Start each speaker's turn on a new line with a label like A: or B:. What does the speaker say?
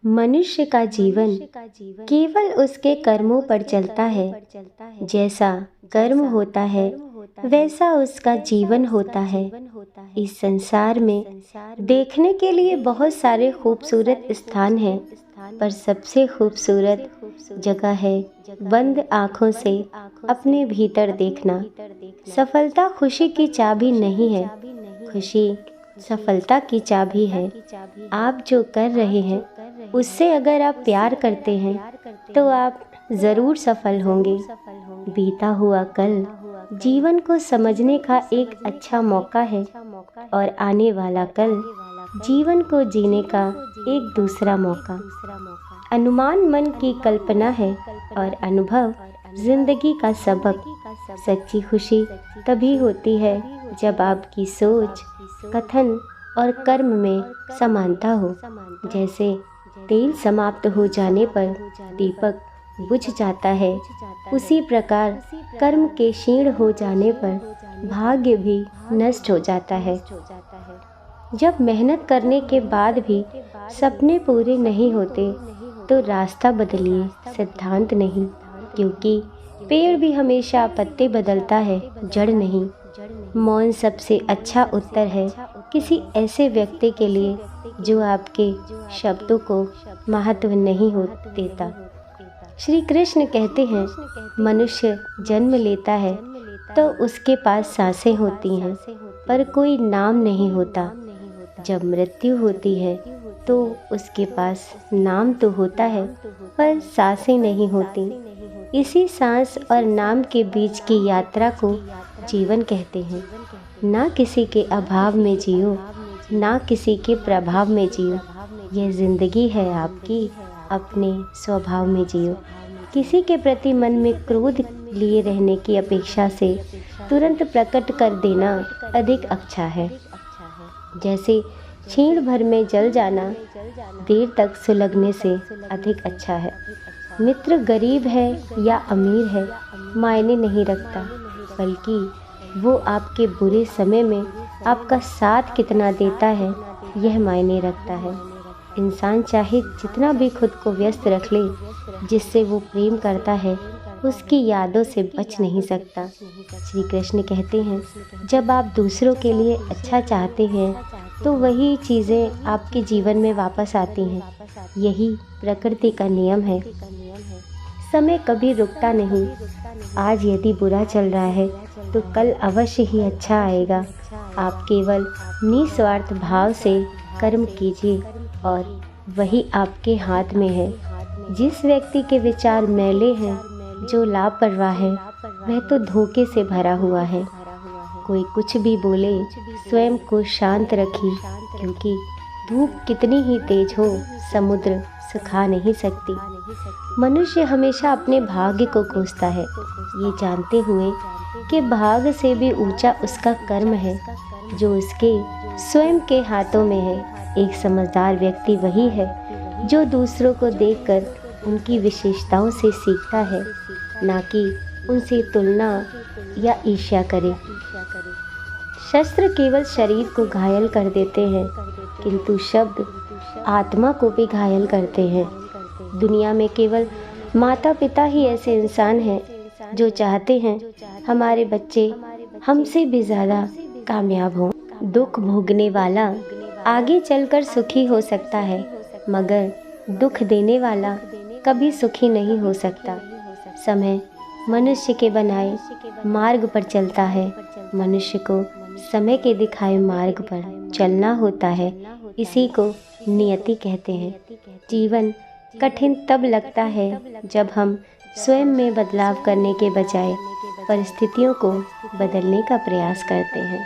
A: मनुष्य का जीवन केवल उसके कर्मों पर चलता है। जैसा कर्म होता है वैसा उसका जीवन होता है। इस संसार में देखने के लिए बहुत सारे खूबसूरत स्थान हैं, पर सबसे खूबसूरत जगह है बंद आँखों से अपने भीतर देखना। सफलता खुशी की चाबी नहीं है, खुशी सफलता की चाबी है। आप जो कर रहे हैं उससे अगर आप प्यार करते हैं तो आप ज़रूर सफल होंगे। बीता हुआ कल जीवन को समझने का एक अच्छा मौका है और आने वाला कल जीवन को जीने का एक दूसरा मौका। अनुमान मन की कल्पना है और अनुभव जिंदगी का सबक। सच्ची खुशी तभी होती है जब आपकी सोच, कथन और कर्म में समानता हो। जैसे तेल समाप्त हो जाने पर दीपक बुझ जाता है, उसी प्रकार कर्म के क्षीण हो जाने पर भाग्य भी नष्ट हो जाता है। जब मेहनत करने के बाद भी सपने पूरे नहीं होते तो रास्ता बदलिए, सिद्धांत नहीं। क्योंकि पेड़ भी हमेशा पत्ते बदलता है, जड़ नहीं। मौन सबसे अच्छा उत्तर है किसी ऐसे व्यक्ति के लिए जो आपके शब्दों को महत्व नहीं हो देता। श्री कृष्ण कहते हैं, मनुष्य जन्म लेता है तो उसके पास सांसें होती हैं पर कोई नाम नहीं होता। जब मृत्यु होती है तो उसके पास नाम तो होता है पर सांसें नहीं होती। इसी सांस और नाम के बीच की यात्रा को जीवन कहते हैं। ना किसी के अभाव में जियो, ना किसी के प्रभाव में जियो। यह जिंदगी है आपकी, अपने स्वभाव में जियो। किसी के प्रति मन में क्रोध लिए रहने की अपेक्षा से तुरंत प्रकट कर देना अधिक अच्छा है। जैसे क्षीण भर में जल जाना देर तक सुलगने से अधिक अच्छा है। मित्र गरीब है या अमीर है मायने नहीं रखता, बल्कि वो आपके बुरे समय में आपका साथ कितना देता है यह मायने रखता है। इंसान चाहे जितना भी खुद को व्यस्त रख ले, जिससे वो प्रेम करता है उसकी यादों से बच नहीं सकता। श्री कृष्ण कहते हैं, जब आप दूसरों के लिए अच्छा चाहते हैं तो वही चीज़ें आपके जीवन में वापस आती हैं। यही प्रकृति का नियम है। समय कभी रुकता नहीं। आज यदि बुरा चल रहा है तो कल अवश्य ही अच्छा आएगा। आप केवल निस्वार्थ भाव से कर्म कीजिए और वही आपके हाथ में है। जिस व्यक्ति के विचार मैले हैं, जो लापरवाह है, वह तो धोखे से भरा हुआ है। कोई कुछ भी बोले, स्वयं को शांत रखिए, क्योंकि धूप कितनी ही तेज हो समुद्र सुखा नहीं सकती। मनुष्य हमेशा अपने भाग्य को कोसता है, ये जानते हुए कि भाग्य से भी ऊंचा उसका कर्म है जो उसके स्वयं के हाथों में है। एक समझदार व्यक्ति वही है जो दूसरों को देखकर उनकी विशेषताओं से सीखता है, ना कि उनसे तुलना या ईर्ष्या करे। शस्त्र केवल शरीर को घायल कर देते हैं, किंतु शब्द आत्मा को भी घायल करते हैं। दुनिया में केवल माता पिता ही ऐसे इंसान हैं जो चाहते हैं हमारे बच्चे हमसे भी ज़्यादा कामयाब हों। दुख भोगने वाला आगे चलकर सुखी हो सकता है, मगर दुख देने वाला कभी सुखी नहीं हो सकता। समय मनुष्य के बनाए मार्ग पर चलता है। मनुष्य को समय के दिखाए मार्ग पर चलना होता है। इसी को नियति कहते हैं। जीवन कठिन तब लगता है जब हम स्वयं में बदलाव करने के बजाय परिस्थितियों को बदलने का प्रयास करते हैं।